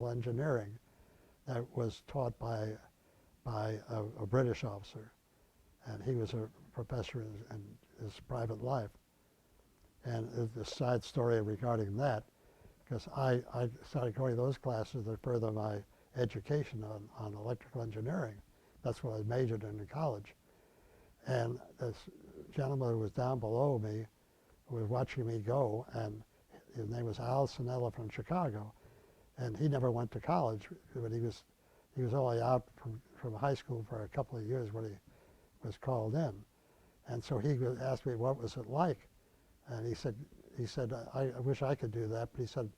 engineering that was taught by a British officer, and he was a professor in his private life. And the side story regarding that, because I started going to those classes to further my education on electrical engineering. That's what I majored in college. And this gentleman who was down below me was watching me go, and his name was Al Sinella from Chicago. And he never went to college, but he was only out from high school for a couple of years when he was called in. And so he asked me, what was it like? And he said, I wish I could do that, but he said,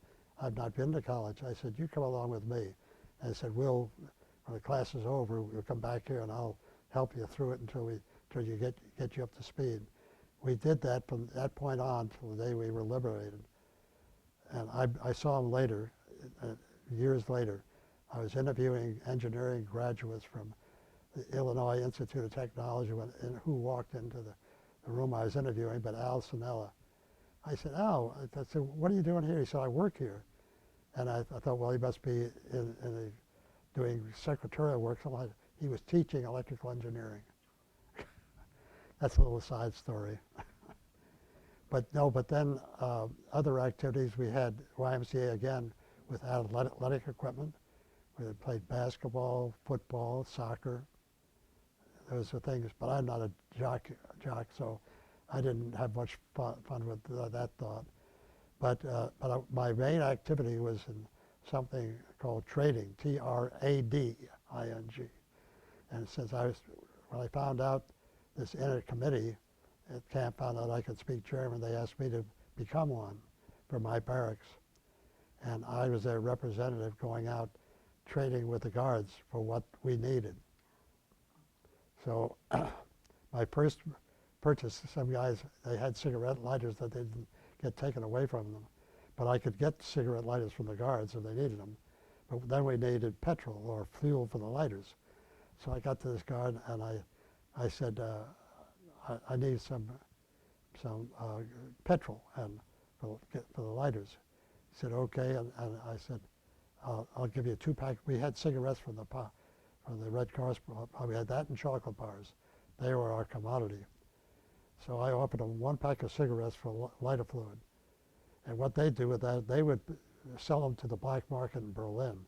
I've not been to college. I said, you come along with me. And I said, when the class is over, we'll come back here and I'll help you through it until you get you up to speed. We did that from that point on till the day we were liberated. And I saw him later, years later. I was interviewing engineering graduates from the Illinois Institute of Technology who walked into the room I was interviewing, but Al Sinella. I said, Al, I said, what are you doing here? He said, I work here. And I thought, well, he must be doing secretarial work. So he was teaching electrical engineering. That's a little side story. But then other activities, we had YMCA again with athletic equipment. We had played basketball, football, soccer. Those are things, but I'm not a jock, so I didn't have much fun with that thought. But my main activity was in something called trading, T-R-A-D-I-N-G. And since when I found out this inner committee at camp found out I could speak German, they asked me to become one for my barracks. And I was their representative going out trading with the guards for what we needed. So my first purchase, some guys, they had cigarette lighters that they didn't get taken away from them. But I could get cigarette lighters from the guards if they needed them. But then we needed petrol or fuel for the lighters. So I got to this guard and I said, I need some petrol and for the lighters. He said, okay, and I said, I'll give you a 2-pack. We had cigarettes from the Red Cross. We had that and chocolate bars. They were our commodity. So I offered them 1 pack of cigarettes for lighter fluid. And what they do with that, they would sell them to the black market in Berlin.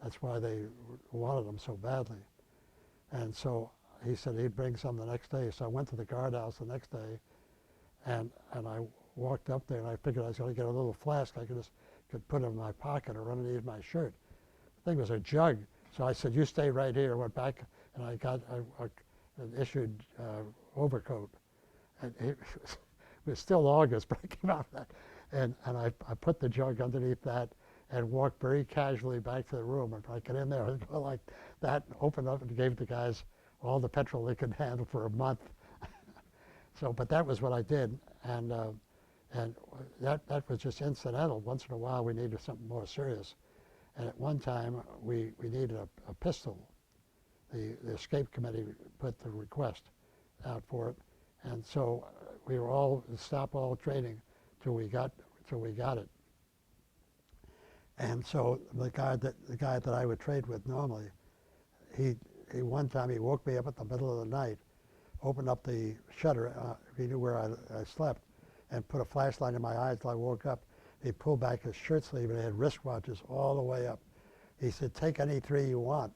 That's why they wanted them so badly. And so he said he'd bring some the next day. So I went to the guardhouse the next day, and I walked up there, and I figured I was going to get a little flask I could put in my pocket or underneath my shirt. The thing was a jug. So I said, you stay right here. I went back, and I got an issued overcoat. And it was still August, but I came out of that. And I put the jug underneath that and walked very casually back to the room. And I got in there and go like that, and opened up and gave the guys all the petrol they could handle for a month. So, but that was what I did. And that was just incidental. Once in a while, we needed something more serious. And at one time, we needed a pistol. The escape committee put the request out for it. And so we were all stop all training till we got it. And so the guy that I would trade with normally, he one time he woke me up at the middle of the night, opened up the shutter, he knew where I slept, and put a flashlight in my eyes till I woke up. He pulled back his shirt sleeve and he had wristwatches all the way up. He said, take any 3 you want.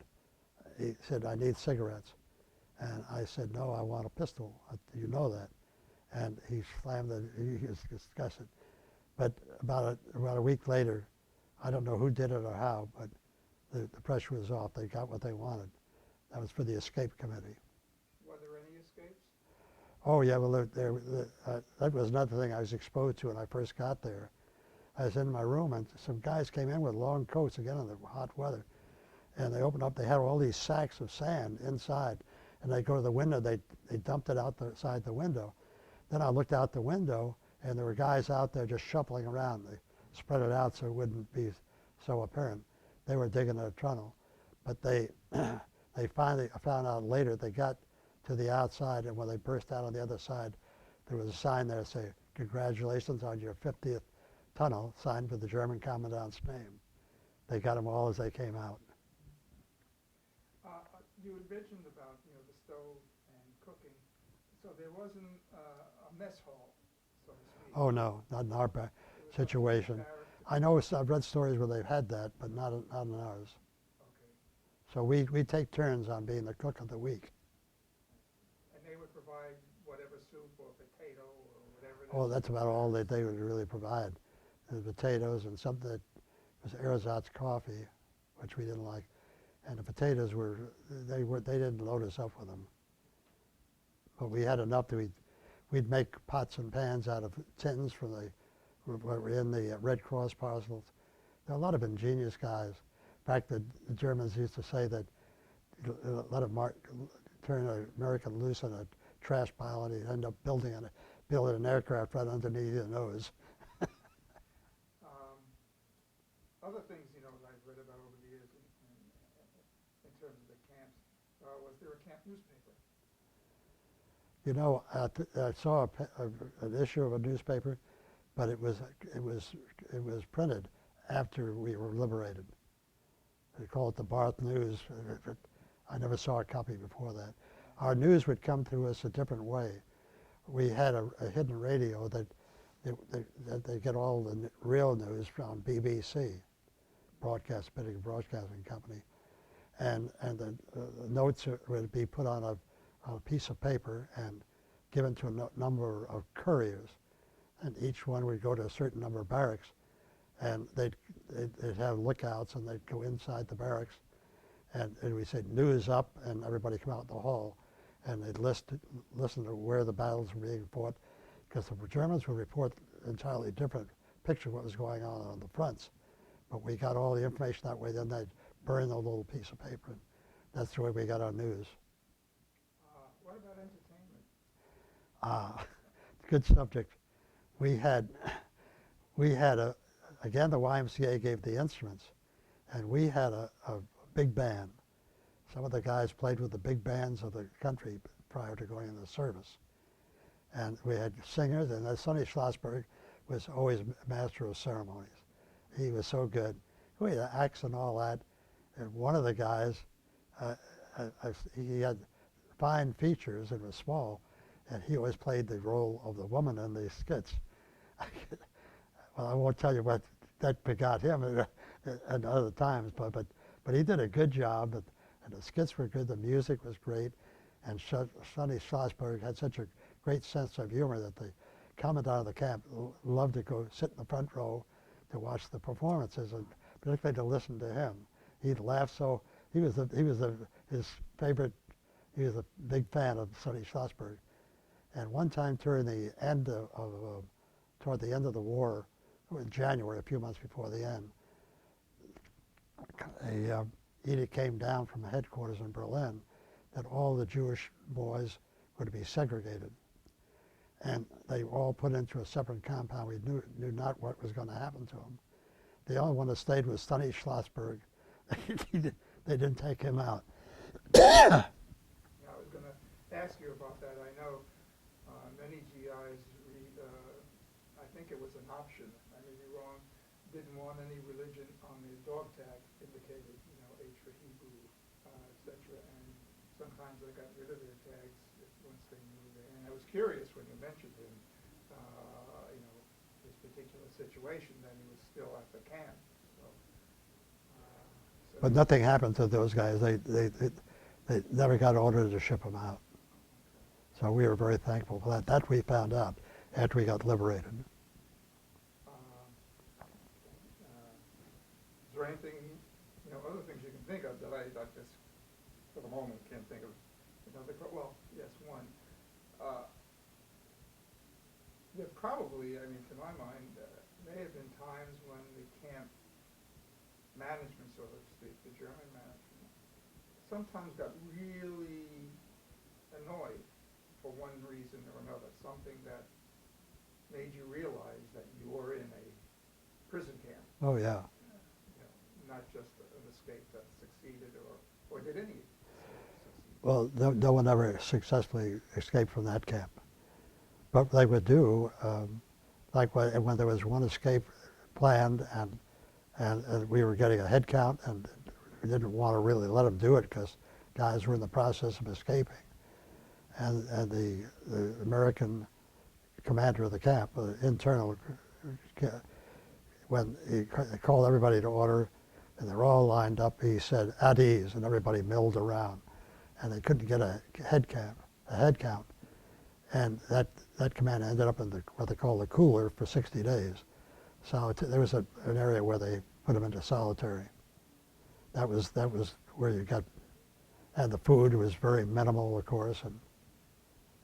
He said, I need cigarettes. And I said, no, I want a pistol. You know that. And he slammed it. He was disgusted. But about a week later, I don't know who did it or how, but the pressure was off. They got what they wanted. That was for the escape committee. Were there any escapes? Oh, yeah, well, that was another thing I was exposed to when I first got there. I was in my room, and some guys came in with long coats, again in the hot weather. And they opened up, they had all these sacks of sand inside. And they go to the window, they dumped it outside the window. Then I looked out the window, and there were guys out there just shuffling around. They spread it out so it wouldn't be so apparent. They were digging a tunnel. But they finally found out later, they got to the outside, and when they burst out on the other side, there was a sign there that said, congratulations on your 50th tunnel, signed with the German commandant's name. They got them all as they came out. You had mentioned about, the stove and cooking, so there wasn't a mess hall, so to speak. Oh no, not in our It was up to situation. barrack to- I know I've read stories where they've had that, but not in ours. Okay. So we take turns on being the cook of the week. And they would provide whatever soup or potato or whatever it is. Oh, that's about all that they would really provide. The potatoes and something that was ersatz coffee, which we didn't like. And the potatoes they didn't load us up with them. But we had enough that we'd make pots and pans out of tins from what were in the Red Cross parcels. There are a lot of ingenious guys. In fact, the Germans used to say that let a turn an American loose on a trash pile and he'd end up building an aircraft right underneath your nose. Other things, that I've read about over the years in terms of the camps, was there a camp newspaper? You know, I saw an issue of a newspaper, but it was printed after we were liberated. They call it the Barth News. I never saw a copy before that. Our news would come to us a different way. We had a hidden radio that they get all the real news from BBC, British Broadcasting Company, and the notes would be put on a piece of paper and given to a number of couriers, and each one would go to a certain number of barracks, and they'd have lookouts, and they'd go inside the barracks, and we say news up, and everybody come out in the hall, and they'd listen to where the battles were being fought, because the Germans would report entirely different picture of what was going on the fronts. But we got all the information that way. Then they'd burn the little piece of paper. And that's the way we got our news. What about entertainment? Good subject. We had again, the YMCA gave the instruments, and we had a big band. Some of the guys played with the big bands of the country prior to going into service. And we had singers, and Sonny Schlossberg was always master of ceremonies. He was so good. We had acts and all that. And one of the guys, he had fine features and was small, and he always played the role of the woman in the skits. Well, I won't tell you what that begot him at other times, but he did a good job, and the skits were good, the music was great, and Sonny Schlossberg had such a great sense of humor that the commandant of the camp loved to go sit in the front row to watch the performances, and particularly to listen to him. He'd laugh so. He was his favorite. He was a big fan of Sonny Schlossberg. And one time toward the end of the war, in January, a few months before the end, a edict came down from the headquarters in Berlin that all the Jewish boys were to be segregated. And they were all put into a separate compound. We knew not what was going to happen to them. The only one that stayed was Sonny Schlossberg. They didn't take him out. Yeah, I was going to ask you about that. I know many GIs I think it was an option, I may be wrong, didn't want any religion on the dog tag indicated, H for Hebrew, etc. And sometimes they got rid of their tags once they knew that. And I was curious when you mentioned him, his particular situation, that he was still at the camp. But nothing happened to those guys. They never got ordered to ship them out. So we were very thankful for that. That we found out after we got liberated. Is there anything, other things you can think of that I just, for the moment, can't think of another? Well, yes, one. There probably, to my mind, may have been times when the camp management, so to speak, the German management, sometimes got really annoyed for one reason or another, something that made you realize that you were in a prison camp. Oh, yeah. Not just an escape that succeeded, or did any succeed? Well, no one ever successfully escaped from that camp. But they would do, like when there was one escape planned and we were getting a head count, and we didn't want to really let them do it because guys were in the process of escaping. And the American commander of the camp, internal, when he called everybody to order, and they're all lined up, he said, "At ease," and everybody milled around, and they couldn't get a head count, and that command ended up in what they call the cooler for 60 days. So there was an area where they put them into solitary. That was where you got, and the food was very minimal, of course, and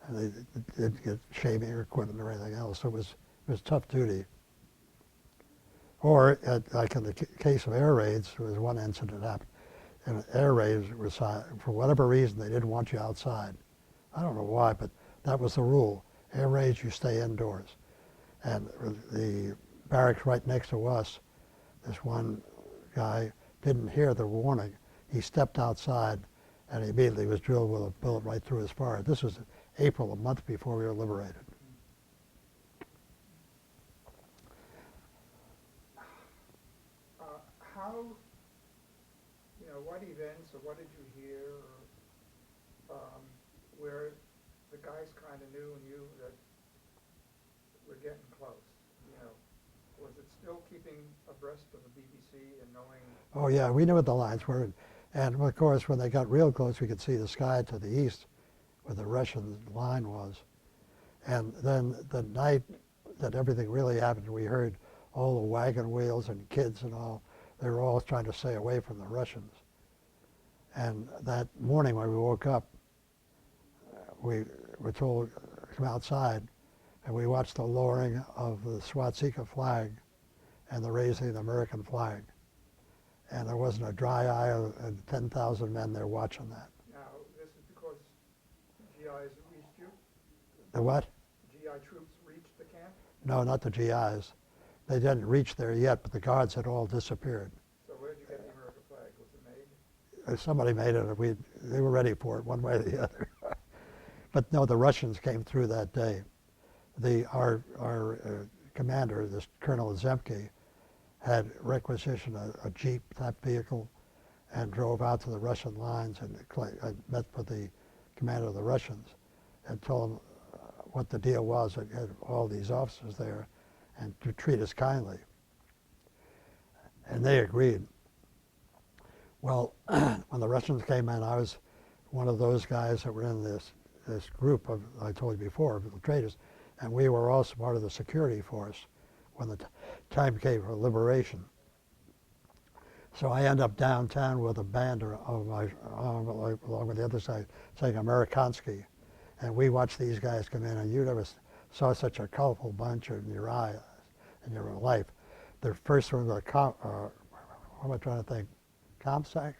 they didn't get shaving equipment or anything else. So it was tough duty. Or like in the case of air raids, there was one incident happened. And air raids was, for whatever reason, they didn't want you outside. I don't know why, but that was the rule. Air raids, you stay indoors. And the barracks right next to us, this one guy didn't hear the warning. He stepped outside, and he immediately was drilled with a bullet right through his forehead. This was April, a month before we were liberated. How, what events or what did you hear, or where the guys kind of knew and you that we're getting close? Was it still keeping abreast of the BBC and knowing? Oh yeah, we knew what the lines were, and of course when they got real close, we could see the sky to the east, where the Russian line was. And then the night that everything really happened, we heard all the wagon wheels and kids and all. They were all trying to stay away from the Russians. And that morning when we woke up, we were told to come outside, and we watched the lowering of the swastika flag and the raising of the American flag. And there wasn't a dry eye, and 10,000 men there watching that. Now, this is because GIs reached you? The what? GI troops reached the camp? No, not the GIs. They didn't reach there yet, but the guards had all disappeared. So where did you get the American flag? Was it made? Somebody made it. They were ready for it one way or the other. But no, the Russians came through that day. Our commander, this Colonel Zemke, had requisitioned a Jeep-type vehicle and drove out to the Russian lines and met with the commander of the Russians and told him what the deal was. It had all these officers there and to treat us kindly. And they agreed. Well, when the Russians came in, I was one of those guys that were in this group of, I told you before, of the traders, and we were also part of the security force when the time came for liberation. So I end up downtown with a band of my along with the other side saying Amerikansky, and we watched these guys come in, and you never saw such a colorful bunch in your eye in your life. The first one was what am I trying to think? Cossacks?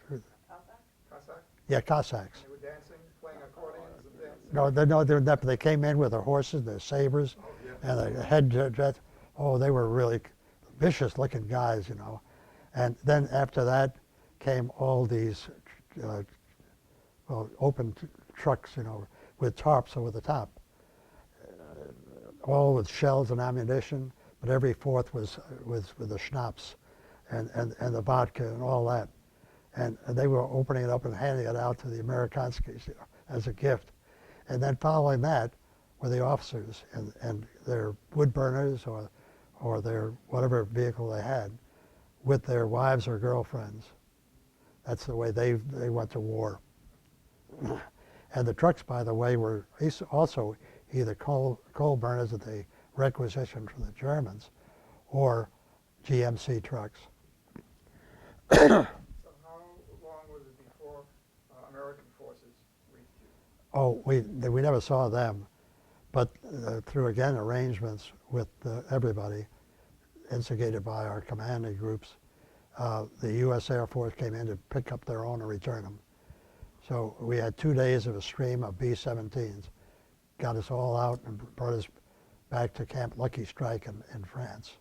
Cossack? Yeah, Cossacks. They were dancing, playing accordions and No, dancing? they're not. They came in with their horses, their sabers, and their head dress. Oh, they were really vicious-looking guys, And then after that came all these open trucks, with tarps over the top, all with shells and ammunition. But every fourth was with the schnapps and the vodka and all that. And they were opening it up and handing it out to the Amerikanskis as a gift. And then following that were the officers and their wood burners or their whatever vehicle they had with their wives or girlfriends. That's the way they went to war. And the trucks, by the way, were also either coal burners that they requisitioned from the Germans or GMC trucks. So how long was it before American forces reached you? Oh, we never saw them, but through, again, arrangements with everybody, instigated by our commanding groups, the U.S. Air Force came in to pick up their own and return them. So we had 2 days of a stream of B-17s, got us all out and brought us back to Camp Lucky Strike in France.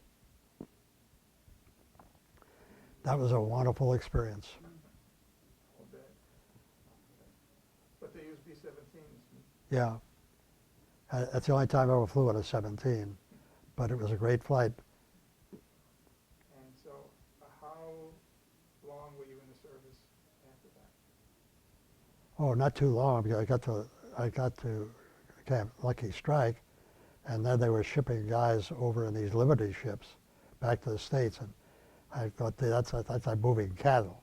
That was a wonderful experience. I'll bet. But they used B-17s. Yeah. That's the only time I ever flew in a 17, but it was a great flight. And so how after that? Oh, not too long, because I got to Camp Lucky Strike, and then they were shipping guys over in these Liberty ships back to the States, and I thought that's like moving cattle.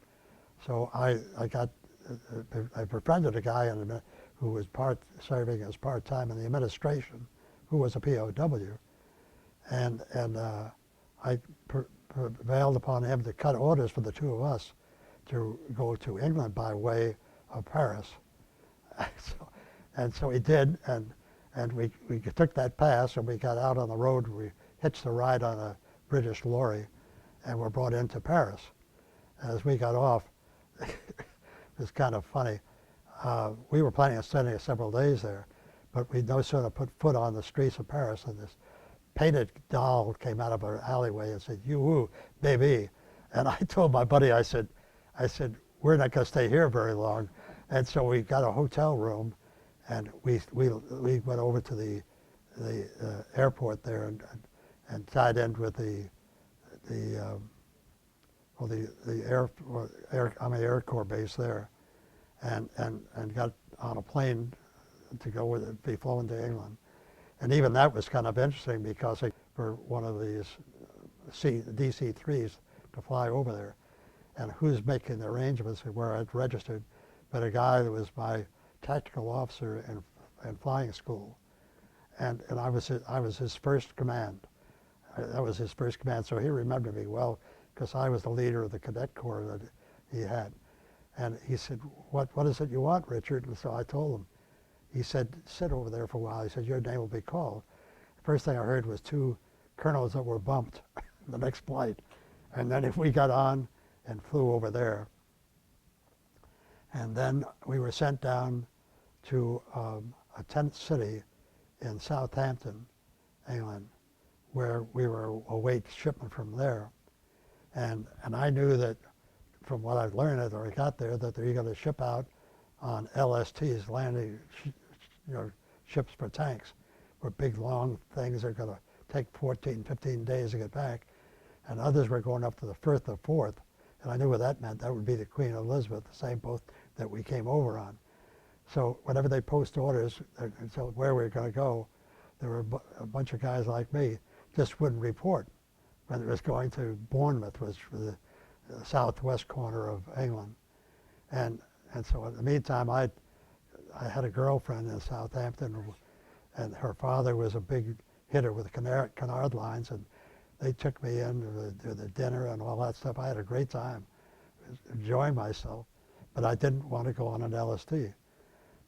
So I befriended a guy who was serving as part-time in the administration, who was a P.O.W. And I prevailed upon him to cut orders for the two of us to go to England by way of Paris. So he did, and we took that pass, and we got out on the road. We hitched a ride on a British lorry, and were brought into Paris. As we got off, it was kind of funny. We were planning on spending several days there, but we no sooner put foot on the streets of Paris than this painted doll came out of our alleyway and said, "You-woo, baby." And I told my buddy, I said, we're not going to stay here very long. And so we got a hotel room, and we went over to the airport there and tied in with the Air Corps base there, and got on a plane to go with it, be flown to England. And even that was kind of interesting, because for one of these DC-3s to fly over there, and who's making the arrangements and where I'd registered, but a guy that was my tactical officer in flying school, and I was his first command. That was his first command, so he remembered me well, because I was the leader of the cadet corps that he had. And he said, what is it you want, Richard? And so I told him. He said, sit over there for a while. He said, your name will be called. The first thing I heard was two colonels that were bumped the next flight. And then if we got on and flew over there. And then we were sent down to a tent city in Southampton, England, where we were await shipment from there. And I knew that, from what I'd learned as I got there, that they're going to ship out on LSTs, landing ships for tanks, were big long things that are going to take 14, 15 days to get back. And others were going up to the Firth of Forth. And I knew what that meant. That would be the Queen Elizabeth, the same boat that we came over on. So whenever they post orders, so where we were going to go, there were a bunch of guys like me just wouldn't report. When it was going to Bournemouth, was for the southwest corner of England. And so in the meantime, I had a girlfriend in Southampton, and her father was a big hitter with Canard lines, and they took me in to the dinner and all that stuff. I had a great time, enjoying myself, but I didn't want to go on an LSD.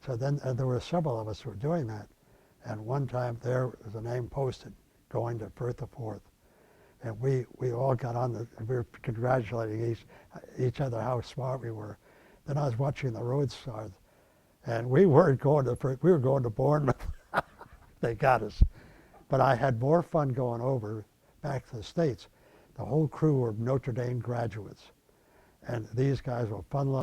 So then there were several of us who were doing that. And one time there was a name posted, going to Firth of Forth. And we all got on and we were congratulating each other how smart we were. Then I was watching the road stars, and we weren't going to Firth, we were going to Bournemouth. They got us. But I had more fun going over back to the States. The whole crew were Notre Dame graduates. And these guys were fun-loving.